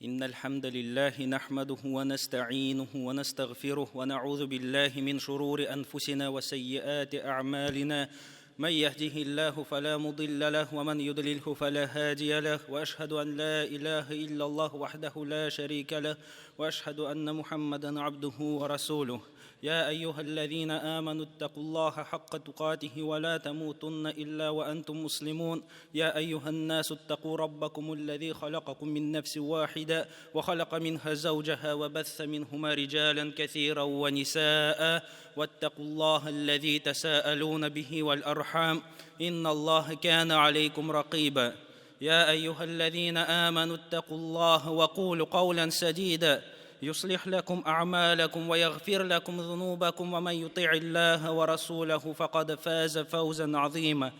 إن الحمد لله نحمده ونستعينه ونستغفره ونعوذ بالله من شرور أنفسنا وسيئات أعمالنا من يهده الله فلا مضل له ومن يضلله فلا هادي له وأشهد أن لا إله إلا الله وحده لا شريك له وأشهد أن محمدا عبده ورسوله يا أيها الذين آمنوا اتقوا الله حق تقاته ولا تموتن إلا وأنتم مسلمون يا أيها الناس اتقوا ربكم الذي خلقكم من نفس واحدة وخلق منها زوجها وبث منهما رجالا كثيرا ونساء واتقوا الله الذي تساءلون به والأرحام إن الله كان عليكم رقيبا يا أيها الذين آمنوا اتقوا الله وقولوا قولا سديدا يصلح لكم أعمالكم ويغفر لكم ذنوبكم ومن يطع الله ورسوله فقد فاز فوزا عظيما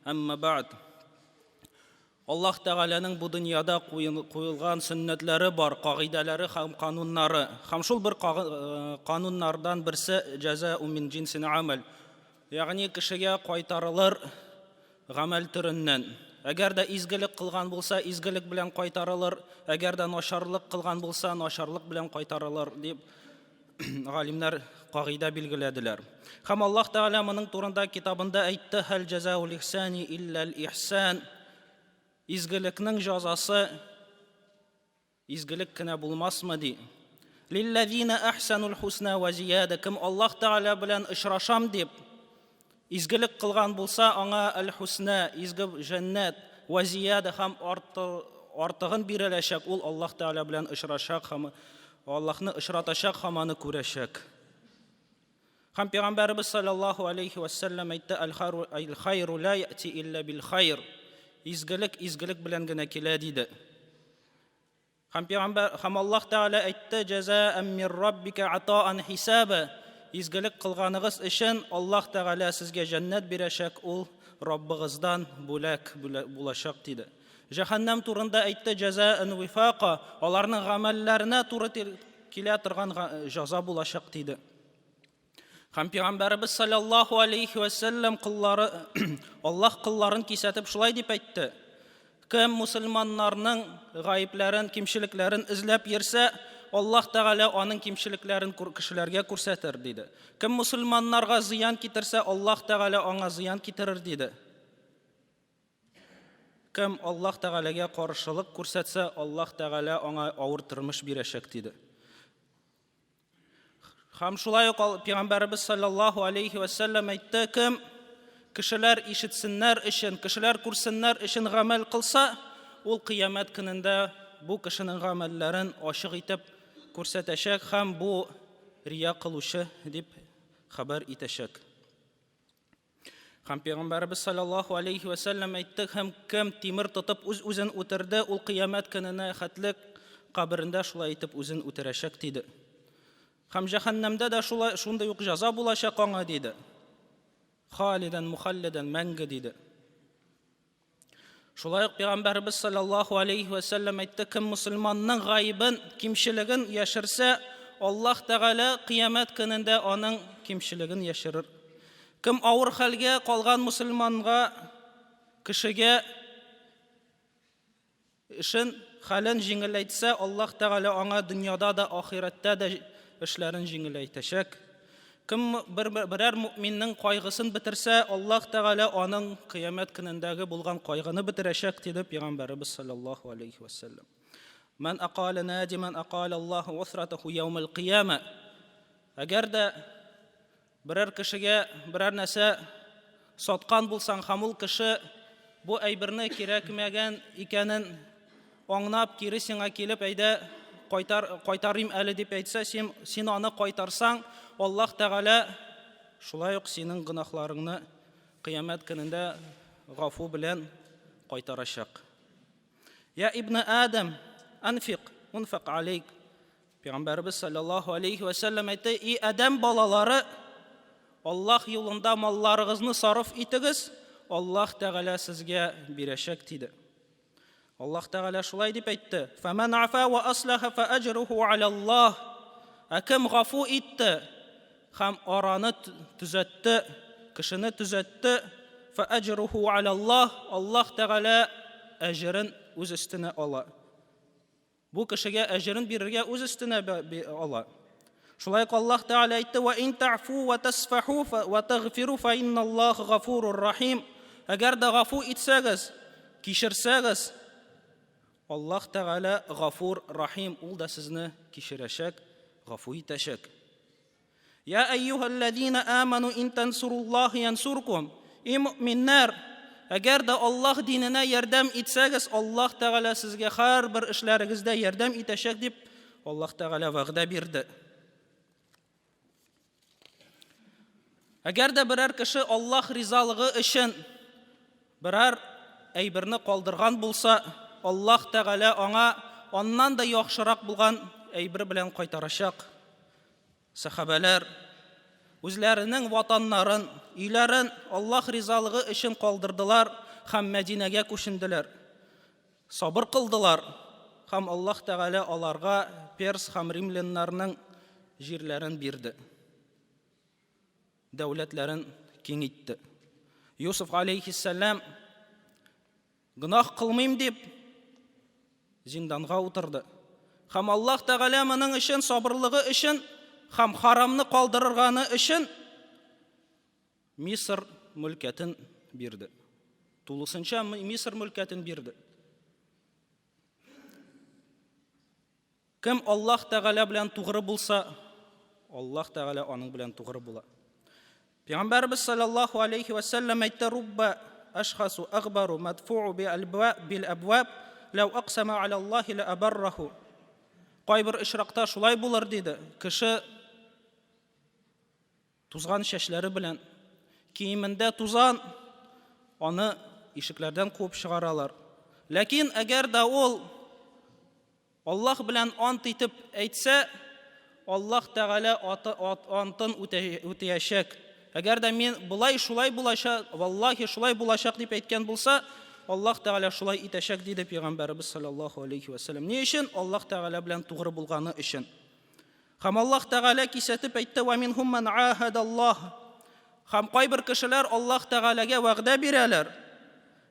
أما بعد Аллах Тағаланың бұл дүнияда қойылған сүннетлері бар, қағидалары һәм қануннары. Һәм шул бір қануннардан бірсі жазау мин джинсин амал. Яғни кешегә қайтарылыр ғамәл түреннән. Әгәр дә изгелек қылған булса, изгелек белән қайтарылыр. Әгәр дә нашарлык қылған булса, нашарлык белән қайтарылыр дип галимнәр қағида билгеләделәр. Һәм Аллах Тәгалә моның турында китабында әйтте: "Хәл жазаул ихсани иллал ихсан." Изгелекнең жазасы изгелек кенә булмасмы ди. Лиллазина ахсанул хусна ва зияда. Кем Аллах Тәгалә белән очрашам дип изгелек кылган булса, аңа аль-хусна, изге җәннәт, ва зияда һәм артыгын биреләчәк. Ул Аллах Тәгалә белән очрашак һәм Аллаһны очратачак һәм аны күрәчәк. Һәм Пәйгамбәрбез саллаллаһу алейхи ва саллям әйтте: "Аль-хайру ла яти илля бил-хайр." Изгелек белән генә килә диде. Һәм Аллаһ Тәгалә әйтте: "Җазаан мин раббика атаан хисаба." Изгелек кылганыгыз өчен Аллаһ Тәгалә сезгә җәннәт бирәчәк, ул Раббыгыздан бүләк булачак диде. Җәһәннәм турында әйтте: "Җазаан вифаqa." Аларның гамәлләренә туры килә торган җәза булачак диде. Һәм Пәйгамбәрбез саллаллаһу алейхи ва саллям Аллаһ кылларын кисәтеп шулай дип әйтте: "Кем мусламаннарның гаипләрен, кимчелекләрен эзләп йөрсә, Аллаһ Тәгалә аның кимчелекләрен кешеләргә күрсәтер" диде. Кем мусламаннарга зыян китерсә, Аллаһ Тәгалә аңа зыян китерер диде. Кем Аллаһ Тәгаләгә каршылык күрсәтсә, Аллаһ Тәгалә аңа авыр тормыш бирәчәк диде. Һәм шулай ук Пәйгамбәрбез саллаллаһу алейхи ва саллям әйтте: "Кем кешеләр ишетсеннәр өчен, кешеләр күрсеннәр өчен гамәл кылса, ул кыямәт көнендә бу кешенең гамәлләрен ачык итеп күрсәтәчәк һәм бу рия кылучы дип хәбәр итәчәк." Һәм Пәйгамбәрбез саллаллаһу алейхи ва саллям әйтте: "Һәм кем тимер тотып үзен үтерде, ул кыямәт көненә хәтлек каберендә шулай итеп үзен үтерәчәк" диде. Һәм җәһәннәмдә дә шундай ук җәза булачак аңа диде. Халидан мухаллидан мәңге диде. Шулай ук Пәйгамбәрбез саллаллаһу алейхи ва саллям әйтте: "Кем мусламанның гаибен, кимчелеген яшерсә, Аллаһ Тәгалә кыямәт көнендә аның кимчелеген яшерер. Кем авыр хәлгә калган мусламанга, кешегә эшен, хәлен җиңеләйтсә, Аллаһ Тәгалә аңа дөньяда да, ахирәттә дә эшләрен җиңеләйтәчәк. Кем берәр мөэминнең кайгысын бетерсә, Аллаһ Тәгалә аның кыямәт көнендәге булган кайгыны бетерәчәк" диде Пәйгамбәрбез саллаллаһу алейхи ва саллям. "Ман aqala nadiman aqala Аллаһу усратаху яумал қияма." Әгәр дә берәр кешегә берәр нәрсә саткан булсаң, һәм ул кеше бу әйберне кирәкмәгән икәнен аңлап, кире сиңа килеп, әйдә кайтарыйм әле дип әйтсә, син аны кайтарсаң, Аллаһ Тәгалә шулай ук синең гынахларыңны кыямәт көнендә гафу белән кайтарачак. "Я ибн Адам, анфиқ, унфaq алейк." Пәйгамбәрбез саллаллаһу алейхи ва саллям әйтте: "И Адам балалары, Аллаһ юлында малларыгызны сарыф итегез, Аллаһ Тәгалә сезгә бирәчәк" диде. Аллаһ Тәгалә шулай дип әйтте: "Фаман афа ва аслаха фа аҗруху ала Аллаһ." Кем гафу итте һәм араны төзәтте, кешене төзәтте, фа аҗруху ала Аллаһ. Аллаһ Тәгалә әҗрен үз өстенә ала. бу кешегә әҗерен бирергә үз өстенә ала. Шулай ук Аллаһ Тәгалә әйтте: "Ва ин таъфу ва тасфаху ва тагфиру фа инналлаһа гафурур рахим." Әгәр дә гафу итсәгез, кичерсәгез, Аллаһ Тәгалә гафур рахим, ул да сезне кичерәчәк, гафу итәчәк. Я айюхаллазина аману ин тансуруллаһа янсуркум. И муъминнар, әгәр дә Аллаһ диненә ярдәм итсәгез, Аллаһ Тәгалә сезгә һәрбер эшләрегездә ярдәм итәчәк дип Аллаһ Тәгалә вәгъдә бирде. Әгәр дә берәр кеше Аллаһ ризалыгы өчен берәр әйберне калдырган булса, Аллаһ Тәгалә аңа аннан да яхшырак булган әйбер белән кайтарачак. Сахабалар үзләренең ватаннарын, өйләрен Аллаһ ризалыгы өчен калдырдылар һәм Мәдинәгә күченделәр. Сабыр кылдылар һәм Аллаһ Тәгалә аларга Перс һәм римляннарның җирләрен бирде. Дәүләтләрен киңитте. Юсуф алейхиссалам гынах кылмыйм дип зинданга утырды. Һәм Аллаһ Тәгалә моның өчен сабырлыгы өчен һәм харамны калдырырганы өчен Мисыр мөлкәтен бирде. Тулысынча Мисыр мөлкәтен бирде. Кем Аллаһ Тәгалә белән тугры булса, Аллаһ Тәгалә аның белән тугры була. Пәйгамбәрбез саллаллаһу алейхи ва саллям әйтте: "Рубба ашхасу агбару мадфу'у бил абваб лау aqsama ala Аллаһи ла абарраху." Кайбер ишракта шулай булыр диде. Кеше тузган чәчләре белән, киемендә тузан, аны ишекләрдән куып чыгаралар. Ләкин әгәр дә ул Аллаһ белән ант итеп әйтсә, Аллаһ Тәгалә антын үтәячәк. Әгәр дә мин булай шулай булачак, валлаһи шулай булачак дип әйткән булса, Аллаһ Тәгалә шулай итәчәк диде Пәйгамбәрбез саллаллаһу алейхи ва саллям. Ни өчен? Аллаһ Тәгалә белән тугры булганы өчен. Һәм Аллаһ Тәгалә кисәтеп әйтте: "Ва минһум ман аһадаллаһ." Һәм кайбер кешеләр Аллаһ Тәгаләгә вәгъдә бирәләр.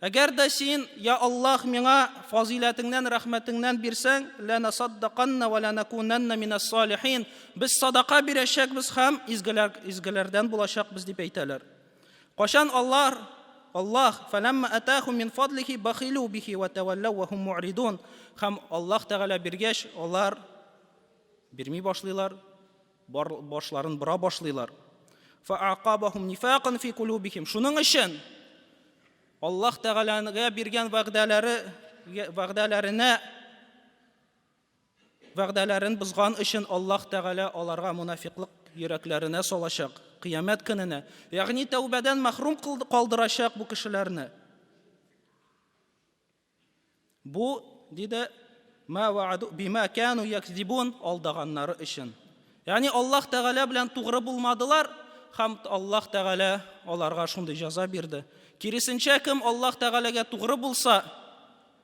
Әгәр дә син, я Аллаһ, миңа фазилатыңнан, рәхмәтеңнән бирсәң, ла насаддақанна ва ла накунанна минас салихин. Без садака бирәчәкбез һәм изгеләрдән булачакбыз дип әйтәләр. Кашан Аллаһ фаламма атахум мин фадлихи бахилу бихи ва таваллау ва хум му'ридун. Һәм Аллаһ Тәгалә биргәч, алар бирми башлыйлар, башларын бора башлыйлар. Фаъақабахум нифақан фи кулубихим. Шуның өчен Аллаһ Тәгаләгә биргән вәгъдәләрен бозган өчен Аллаһ Тәгалә аларга мунафиклык йөрәкләренә салачак кыямәт көненә. Ягъни тәүбәдән мәхрүм калдырачак бу кешеләрне. Бу диде ма ва'ду бима кану якзибун, алдаганнары өчен. Ягъни Аллаһ Тәгалә белән тугры булмадылар һәм Аллаһ Тәгалә аларга шундый җәза бирде. Киресенчә, кем Аллаһ Тәгаләгә тугры булса,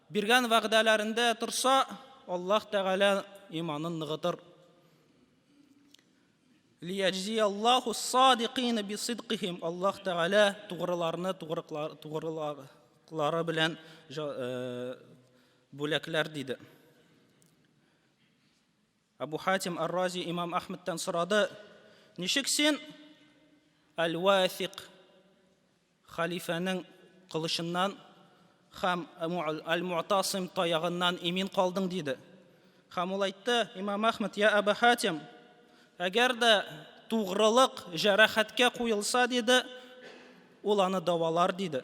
биргән вәгъдәләрендә торса, Аллаһ Тәгалә иманын ныгытыр. Лияджзи Аллаһу ас-садиқина бисидқихим. Аллаһ Тәгалә тугрыларны тугрылары белән бүләкләр диде. Абу Хатим ар-Рази имам Ахмадтан сорады: "Ничек син Ал-Васиқ халифаның кылычыннан һәм Ал-Му'тасим таягыннан имин калдың?" диде. Һәм ул әйтте: "Имам Ахмад, я Абу Хатим, әгәр дә тугрылык җәрәхәткә куелса диде, ул аны давалар диде.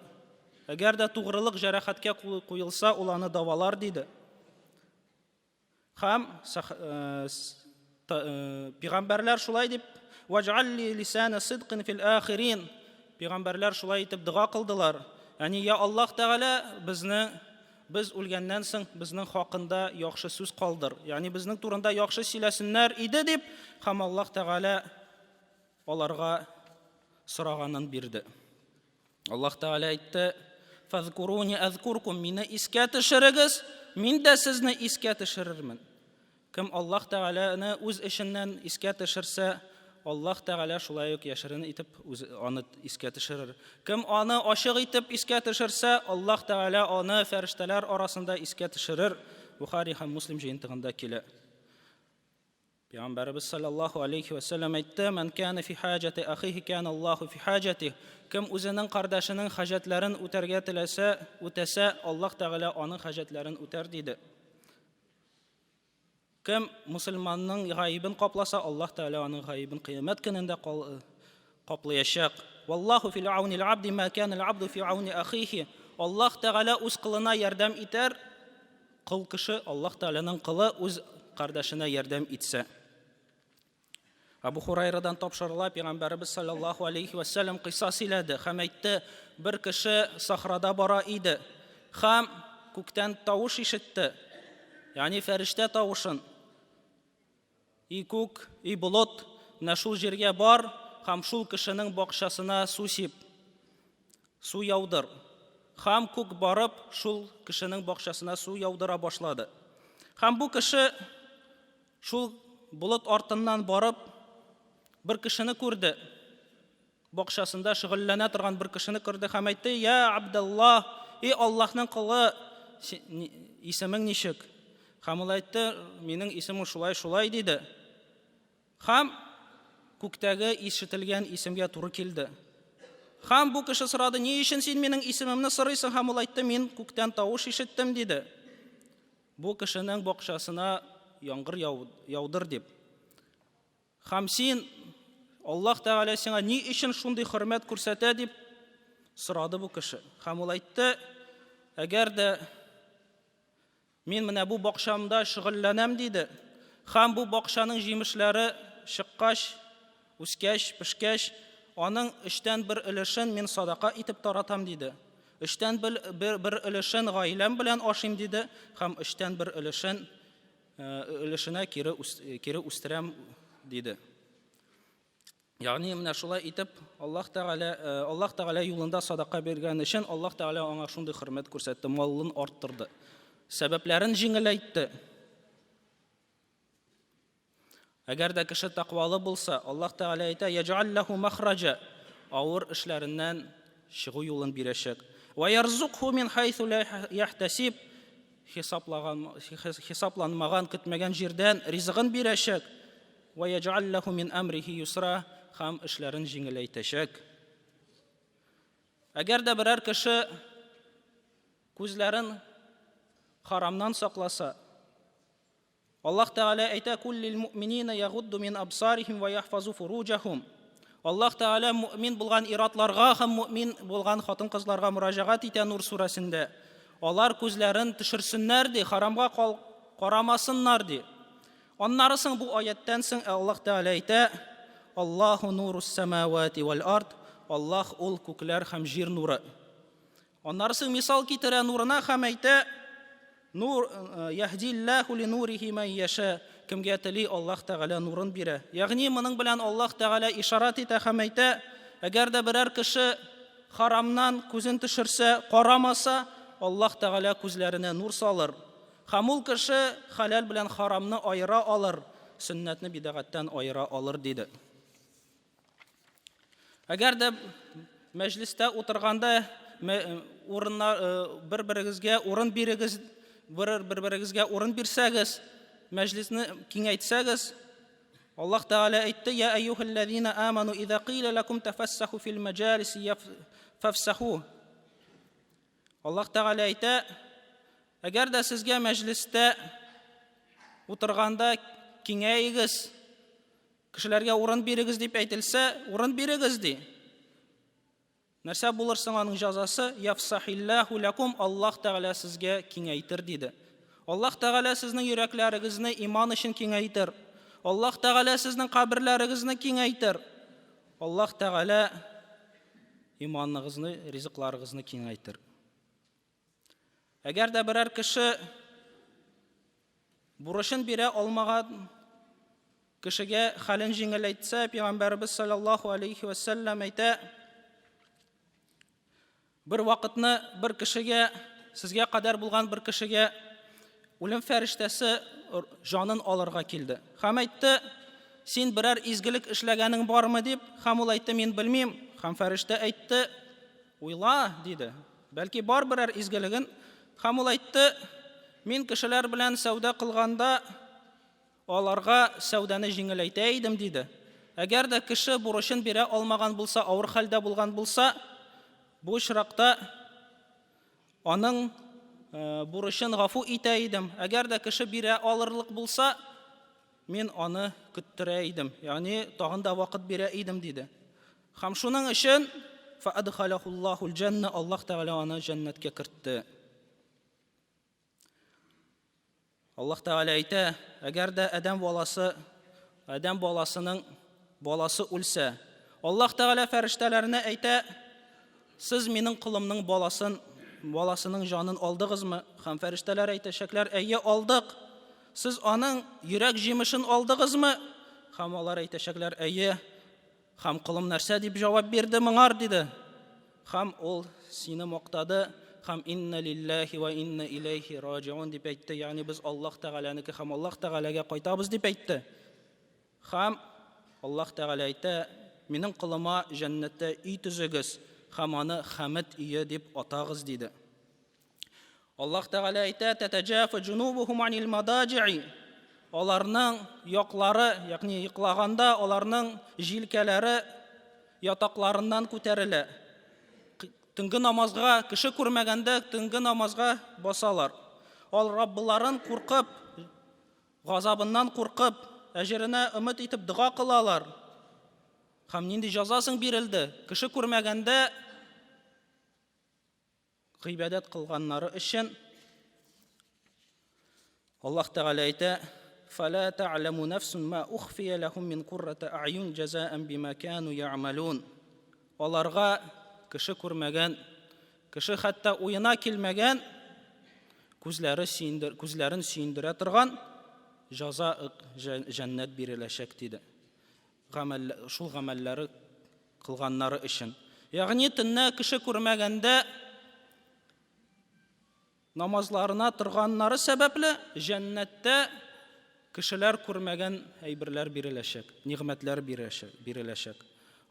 Әгәр дә тугрылык җәрәхәткә куелса, ул аны давалар диде." Һәм пәйгамбәрләр шулай дип: "Ваҗ'алли лисана сидқин фил ахирин." Пәйгамбәрләр шулай итеп дуа кылдылар. Яни, я Аллаһ Тәгалә, без үлгәннән соң безнең хакында яхшы сүз калдыр. Яни безнең турында яхшы сөйләсеннәр иде дип, һәм Аллаһ Тәгалә аларга сораганын бирде. Аллаһ Тәгалә әйтте: "Фазкуруни азкуркум." Мине искә төшерегез, мин дә сезне искә төшерермен. Кем Аллаһ Тәгаләне үз эшеннән искә төшерсә, Аллаһ Тәгалә шулай ук яшерен итеп аны искә төшерер. Кем аны ачык итеп искә төшерсә, Аллаһ Тәгалә аны фәрештәләр арасында искә төшерер. Бухари һәм Муслим җыентыгында килә. Пәйгамбәрбез саллаллаһу алейхи ва саллям әйтте: "Ман кана фи хаҗати ахиһи кана Аллаһу фи хаҗати." Кем үзенең кардәшенең хаҗәтләрен үтәргә үтәсә, Аллаһ Тәгалә аның хаҗәтләрен үтәр диде. Кем мусламанның гаибен капласа, Аллаһ Тәгалә аның гаибен кыямәт көнендә каплаячак. Валлаһу фил ауни ал-абди ма кана ал-абду фи ауни ахиһи. Аллаһ Тәгалә үз кылына ярдәм итәр, кыл кеше Аллаһ Тәгаләнең кылы үз кардәшенә ярдәм итсә. Абу Хурайрадан тапшырыла, Пәйгамбәрбез саллаллаһу алейхи ва саллям кыйса сөйләде. Һәм әйтте: бер кеше сахрада бара иде. Һәм күктән тавыш ишетте. Ягъни фәрештә тавышын. И күк, и болот, менә шул җиргә бар, һәм шул кешенең бакчасына су сип, су яудыр. Һәм күк барып, шул кешенең бакчасына су яудыра башлады. Һәм бу кеше шул болот артыннан барып, бер кешене күрде. Бакчасында шөгыльләнә торган бер кешене күрде һәм әйтте: "Я Абдаллах, и Аллаһның кулы, исемең ничек?" Һәм ул әйтте: "Минең исемем шулай-шулай" диде. Һәм күктәге ишетелгән исемгә туры килде. Һәм бу кеше сорады: "Ни өчен син минең исемемне сорыйсың?" Һәм ул әйтте: "Мин күктән тавыш ишеттем" диде. Бу кешенең бакчасына яңгыр яудыр дип. Һәм син, Аллаһ Тәгалә сиңа ни өчен шундый хөрмәт күрсәтә дип сорады бу кеше. Һәм ул әйтте: "Әгәр дә мин менә бу бакчамда шөгыльләнәм" диде. Һәм бу бакчаның җимешләре чыккач, үскәч, пешкәч, аның 3тән 1 өлешен мин садака итеп таратам диде. 3тән 1 өлешен гаиләм белән ашыйм диде. Һәм 3тән 1 өлешенә кире үстерәм диде. Ягъни менә шулай итеп, Аллаһ Тәгалә юлында садака биргән өчен Аллаһ Тәгалә аңа шундый хөрмәт күрсәтте, малын арттырды, сәбәпләрен җиңеләйтте. Әгәр дә кеше тақвалы булса, Аллаһ Тәгалә әйтә: "Яҗ'ал лаху махраҗа", авыр эшләреннән чыгу юлын бирәчәк. "Ва ярзукху мин хайсу ла яхтасиб", хисапланмаган, көтмәгән җирдән ризыгын бирәчәк. "Ва яҗ'ал лаху мин амрихи юсра", һәм эшләрен җиңеләйтәчәк. Әгәр дә берәр кеше күзләрен харамнан сакласа, Аллаһ Тәгалә әйтә: "Куллил муъминина ягудду мин абсарихим ва яхфазу фуруҗахум". Аллаһ Тәгалә муъмин булган иратларга һәм муъмин булган хатын-кызларга мөрәҗәгать итә Нур сүрәсендә. Алар күзләрен төшерсеннәр ди, харамга карамасыннар ди. Аннары соң бу аяттан соң Аллаһ Тәгалә әйтә: "Аллаһу нурус самавати вал ард", Аллаһ ул күкләр һәм җир нуры. Аннары соң мисал китерә нурына һәм әйтә: "Нур яхдиллаху ли нурихи ман яша", кемгә тели Аллаһ Тәгалә нурын бирә. Ягъни моның белән Аллаһ Тәгалә ишарат итә һәм әйтә: әгәр дә берәр кеше харамнан күзен төшерсә, карамаса, Аллаһ Тәгалә күзләренә нур салыр. Һәм ул кеше халал белән харамны айыра алыр, сөннәтне бидагаттан айыра алыр диде. Әгәр дә мәҗлестә утырганда бер-берегезгә урын бирсәгез, мәҗлисне киңәйтсәгез, Аллаһ Тәгалә әйтте: "Я айюхаллазина аману иза қила лакум тафассаху фил маджалиси фафсаху". Аллаһ Тәгалә әйтә: әгәр дә сезгә мәҗлестә утырганда киңәйегез, кешеләргә урын бирегез дип әйтелсә, урын бирегез ди. Нәрсә булыр соң аның җәзасы? Яфсахиллаху лакум, Аллаһ Тәгалә сезгә киңәйтер диде. Аллаһ Тәгалә сезнең йөрәкләрегезне иман өчен киңәйтер. Аллаһ Тәгалә сезнең каберләрегезне киңәйтер. Аллаһ Тәгалә иманныгызны, ризыкларыгызны киңәйтер. Әгәр дә берәр кеше бурычын бирә алмаган кешегә хәлен җиңеләйтсә, Пәйгамбәрбез саллаллаһу алейхи ва саллям әйтә: бер вакытны бер кешегә, сезгә кадәр булган бер кешегә үлем фәрештәсе җанын алырга килде. Һәм әйтте: "Син берәр изгелек эшләгәнең бармы?" дип. Һәм ул әйтте: "Мин белмим". Һәм фәрештә әйтте: "Уйла", диде. "Бәлки бар берәр изгелегең". Һәм ул әйтте: Мин кешеләр белән сауда кылганда аларга сауданы җиңеләйтә идем диде. Әгәр дә кеше бурычын бирә алмаган булса, авыр хәлдә булган булса, бу очракта аның бурычын гафу итә идем. Әгәр дә кеше бирә алырлык булса, мин аны көттерә идем. Ягъни тагын да вакыт бирә идем диде. Һәм шуның өчен фаадхалахуллахул җанна, Аллаһ Тәгалә аны җәннәткә кертте. Аллаһ Тәгалә әйтә, әгәр дә Адәм баласының баласы үлсә, Аллаһ Тәгалә фәрештәләренә әйтә, сез минең кулымның баласының җанын алдыгызмы? Һәм фәрештәләр әйтәчәкләр, әйе, алдык. Сез аның йөрәк җимешен алдыгызмы? Һәм алар әйтәчәкләр, әйе. Һәм кулым нәрсә дип җавап бирде моңар диде. Һәм ул сине мактады. Һәм инна лиллаһи ва инна илейһи раҗиун дип әйтте. Ягъни без Аллаһ Тәгаләнеке һәм Аллаһ Тәгаләгә кайтабыз дип әйтте. Һәм Аллаһ Тәгалә әйтә, минең кулыма җәннәттә үй төзегез, һәм аны Хәмид ие дип атагыз диде. Аллаһ Тәгалә әйтә, тәтәҗафа җунубухум анил мадаҗи. Аларның яклары, ягъни йоклаганда аларның җилкәләре ятакларыннан күтәрелә. Төнге намазга, кеше күрмәгәндә төнге намазга басалар. Ал Раббыларын куркып, газабыннан куркып, әҗренә өмет итеп дуга кылалар. Һәм нинди җәзасын бирелде? Кеше күрмәгәндә гыйбадәт кылганнары өчен Аллаһ Тәгалә әйтә, فلا تعلم نفس ما أخفي لهم من قرة أعين جزاء بما كانوا يعملون. Аларга кеше күрмәгән, кеше хәтта уена килмәгән, күзләрен сөендерә торган җәза җәннәт биреләчәк диде. Шул гамәлләре кылганнары өчен. Ягъни төнне кеше күрмәгәндә намазларына торганнары сәбәпле җәннәттә кешеләр күрмәгән әйберләр биреләчәк, нигъмәтләр биреләчәк.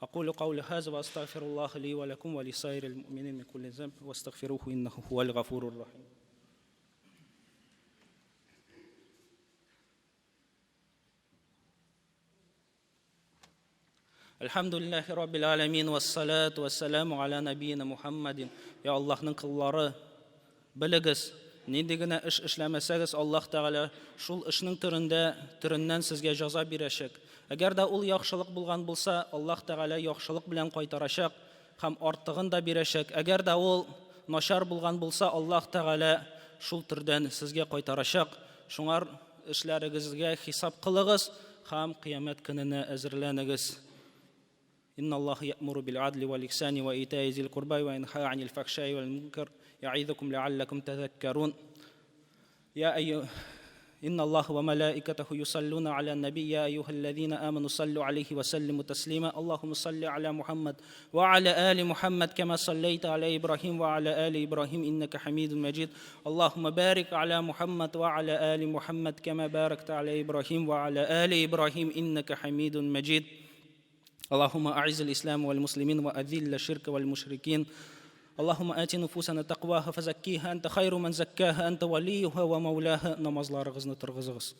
أقول قولي هذا وأستغفر الله لي ولكم ولسائر المؤمنين من كل ذنب واستغفروه إنه هو الغفور الرحيم. الحمد لله رب العالمين والصلاة والسلام على نبينا محمد. يا الله نقلاره بلغس нинди генә эш эшләмәсәгез, Аллаһ Тәгалә шул эшнең төреннән сезгә җәза бирәчәк. Әгәр дә ул яхшылык булган булса, Аллаһ Тәгалә яхшылык белән кайтарачак һәм артыгын да бирәчәк. Әгәр дә ул начар булган булса, Аллаһ Тәгалә шул төрдән сезгә кайтарачак. Шуңар эшләрегезгә хисап кылыгыз һәм кыямәт көненә әзерләнегез. Инна Аллаһ я'муру бил адли вал ихсани ва ита'i зил курба ва янха 'анил фахша'i вал мункар يعظكم لعلكم تذكرون إن الله وملائكته يصلون على النبي يا أيها الذين آمنوا صلوا عليه وسلموا تسليما اللهم صل على محمد وعلى آل محمد كما صليت على إبراهيم وعلى آل إبراهيم إنك حميد مجيد اللهم بارك على محمد وعلى آل محمد كما باركت على إبراهيم وعلى آل إبراهيم إنك حميد مجيد اللهم أعز الإسلام والمسلمين وأذل الشرك والمشركين اللهم آت نفوسنا تقواها فزكيها أنت خير من زكاها أنت وليها ومولاها. Намазларыгызны торгызыгыз.